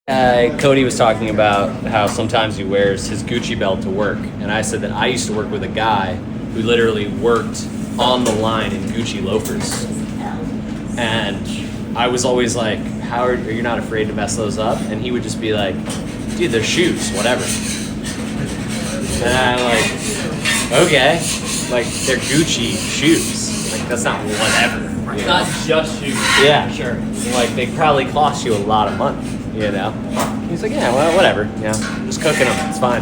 Cody was talking about how sometimes he wears his Gucci belt to work, and I said that I used to work with a guy who literally worked on the line in Gucci loafers, and I was always like, "How are you not afraid to mess those up?" And he would just be like, "Dude, they're shoes, whatever." And I'm like, "Okay, like they're Gucci shoes, like that's not whatever." It's not just shoes. Yeah, sure. Like they probably cost you a lot of money. You know, he's like, yeah, well, whatever. You know, just cooking them, it's fine.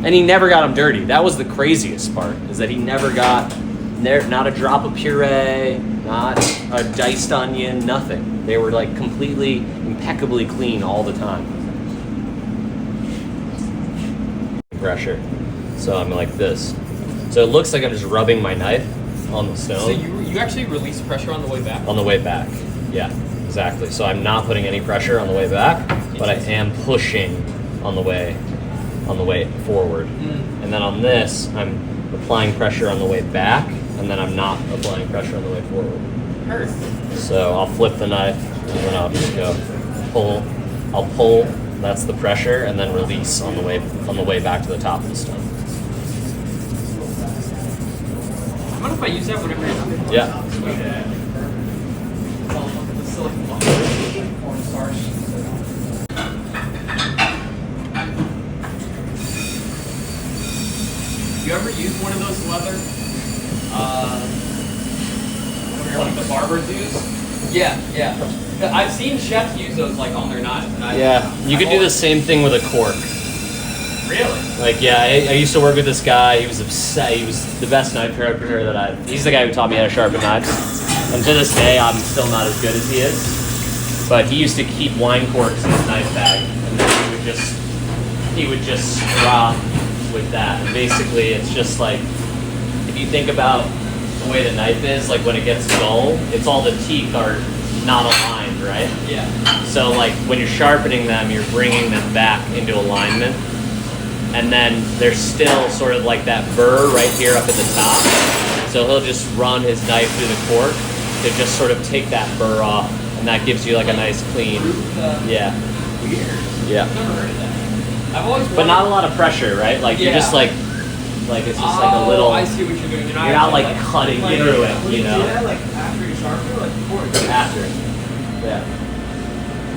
And he never got them dirty. That was the craziest part, is that he never got not a drop of puree, not a diced onion, nothing. They were like completely, impeccably clean all the time. Pressure. So I'm like this. So it looks like I'm just rubbing my knife on the stone. So you actually release pressure on the way back? On the way back, yeah. Exactly. So I'm not putting any pressure on the way back, but I am pushing on the way forward. And then on this, I'm applying pressure on the way back, and then I'm not applying pressure on the way forward. Perfect. So I'll flip the knife, and then I'll just go pull. I'll pull. That's the pressure, and then release on the way back to the top of the stone. I wonder if I use that whenever you're done. Yeah. You ever use one of those leather? Like the barbers use? Yeah. I've seen chefs use those like on their knives. And You could do the same thing with a cork. Really? Like, yeah, I used to work with this guy. He was obsessed. He was the best knife preparer that he's the guy who taught me how to sharpen knives. And to this day, I'm still not as good as he is. But he used to keep wine corks in his knife bag, and then he would just drop with that. And basically, it's just like, if you think about the way the knife is, like when it gets dull, it's all the teeth are not aligned, right? Yeah. So like when you're sharpening them, you're bringing them back into alignment. And then there's still sort of like that burr right here up at the top. So he'll just run his knife through the cork to just sort of take that burr off. And that gives you like a nice clean, yeah. Weird. Yeah. I've never heard of that. I've always But not a lot of pressure, right? Like you're just like it's just like a little. I see what you're doing. You're not like cutting through it, you know. Do that like after you sharpen it, like before? After. Yeah.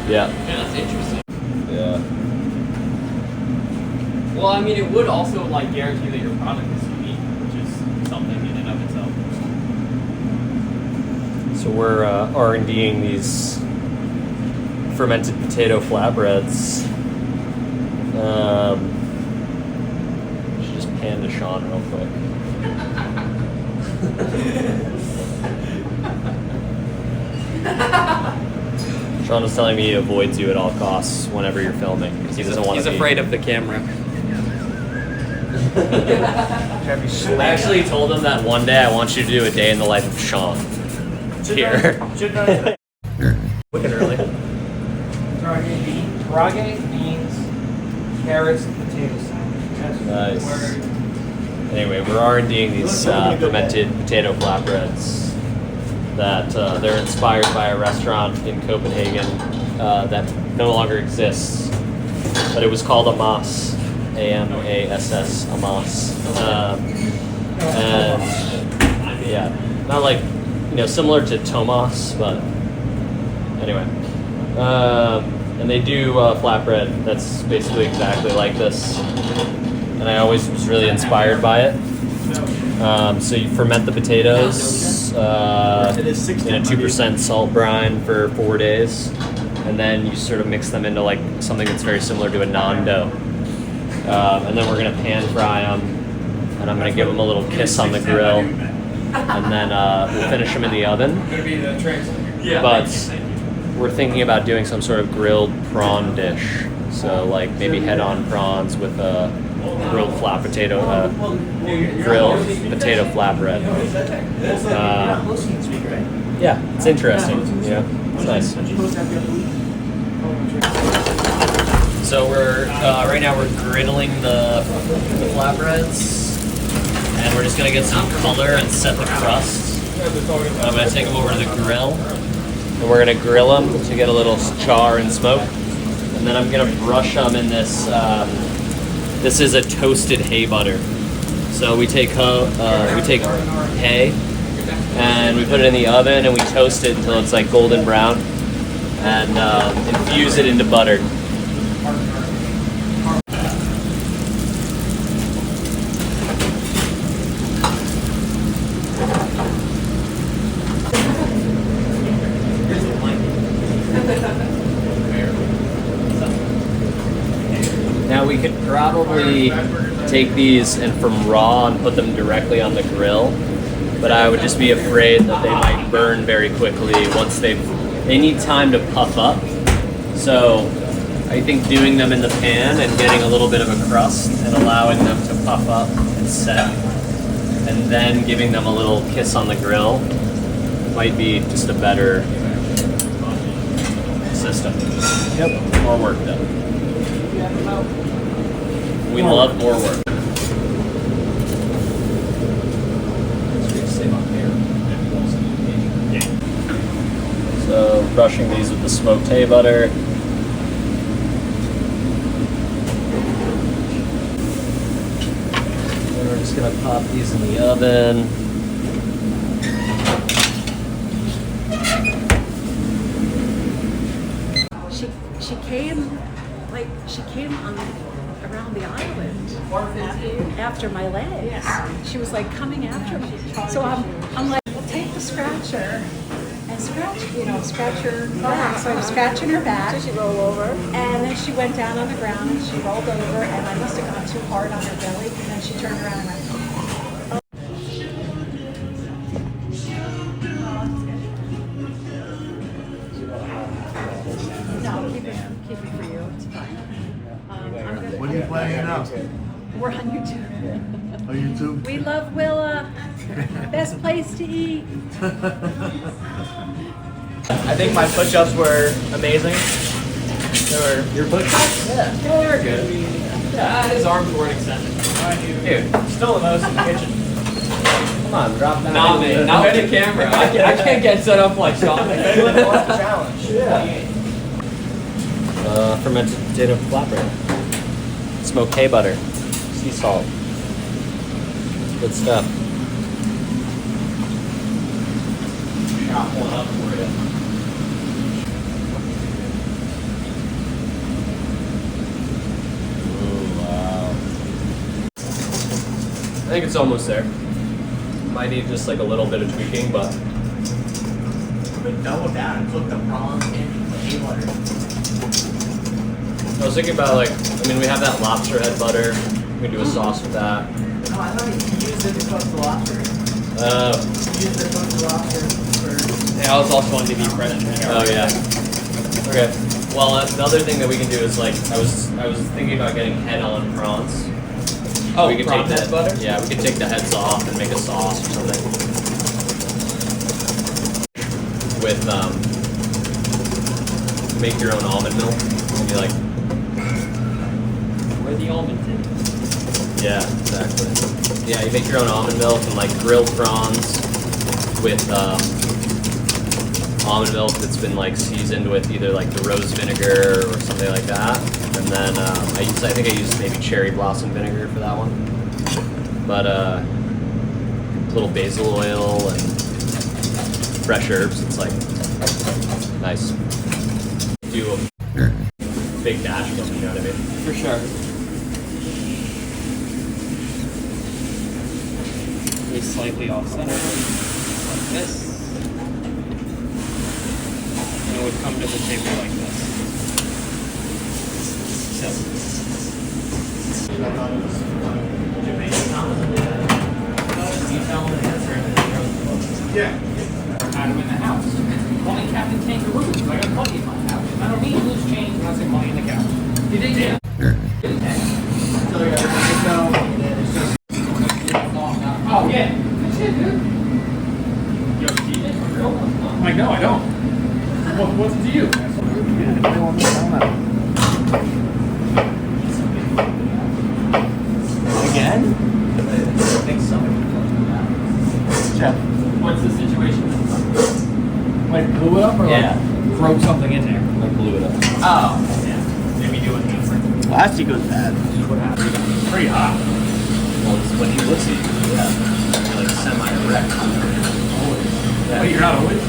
Yeah. Yeah, that's interesting. Yeah. Well, I mean, it would also like guarantee that your product is unique, which is something in and of itself. So we're R&D'ing these fermented potato flatbreads. Should just pan to Sean real quick. Sean was telling me he avoids you at all costs whenever you're filming because he doesn't want to. He's afraid of the camera. I actually told him that one day I want you to do a day in the life of Sean. Here. Looking early. Tarage, beans, carrots, and potatoes. Nice. Anyway, we're R&D'ing these fermented potato flatbreads that they're inspired by a restaurant in Copenhagen that no longer exists, but it was called Amass, A-M-A-S-S, Amass. And yeah, not like, similar to Tomas, but anyway. And they do flatbread that's basically exactly like this. And I always was really inspired by it. So you ferment the potatoes in a 2% salt brine for 4 days. And then you sort of mix them into like something that's very similar to a naan dough. And then we're going to pan fry them. And I'm going to give them a little kiss on the grill. And then we'll finish them in the oven. But we're thinking about doing some sort of grilled prawn dish. So like maybe head-on prawns with a grilled potato flatbread. Yeah, it's interesting. Yeah, it's nice. So we're right now we're griddling the flatbreads, and we're just gonna get some color and set the crust. I'm gonna take them over to the grill, and we're gonna grill them to get a little char and smoke. And then I'm gonna brush them in this. This is a toasted hay butter. So we take hay and we put it in the oven and we toast it until it's like golden brown, and infuse it into butter. Now we could probably take these and from raw and put them directly on the grill, but I would just be afraid that they might burn very quickly once they need time to puff up. So I think doing them in the pan and getting a little bit of a crust and allowing them to puff up and set, and then giving them a little kiss on the grill might be just a better system. Yep. More work though. We love more work. So brushing these with the smoked hay butter. And we're just gonna pop these in the oven. She came around the island after my legs. She was like coming after me. So I'm like, well, take the scratcher and scratch her back. So I'm scratching her back. Did she roll over? And then she went down on the ground and she rolled over, and I must have gone too hard on her belly, and then she turned around and went, keep it for you. It's fine. What are you playing now? We're on YouTube. On YouTube? We love Willa. Best place to eat. I think my push-ups were amazing. Your push-ups? Yeah, they were good. Yeah, his arms weren't extended. Dude, still the most in the kitchen. Come on, drop that. Nah, man, not with the camera. I can't get set up like Sean. Anyone wants the challenge? Yeah. Fermented potato flatbread, smoked hay butter, sea salt, good stuff. Chop one up for you. Oh, wow. I think it's almost there. Might need just like a little bit of tweaking, but Double down and cook the prawns in the hay butter. I was thinking about like, we have that lobster head butter. We can do a sauce with that. No, I thought you used it to cook the lobster. Oh. You used it to cook the lobster for... Yeah, I was also wanting to be fresh. Oh yeah. Okay. Well, another thing that we can do is like, I was thinking about getting head-on prawns. Oh, we could prawn take head butter? Yeah, we could take the heads off and make a sauce or something. With make your own almond milk. Maybe like. Where the almond tin? Yeah, exactly. Yeah, you make your own almond milk and like grilled prawns with almond milk that's been like seasoned with either like the rose vinegar or something like that. And then I think I used maybe cherry blossom vinegar for that one. But a little basil oil and fresh herbs. It's like nice. Do a big dash of them, you know what I mean? For sure. Be slightly off center, like this. And it would come to the table like this. Yeah. Had him in the house. Only Captain Kangaroo. I got money in my house. I don't need loose change when I say money in the couch. You did? Yeah. Oh, yeah. That's it, dude. You have a TV for real? I'm like, no, I don't. What's it to you? Again? I think so. Jeff. What's the situation? Like blew it up or Yeah. like broke something in there? I blew it up. Oh, yeah. Plastic goes bad. What happened? It's pretty hot. Well, it's when he looks at you, yeah, you're like semi-erect. Wait, you're not always?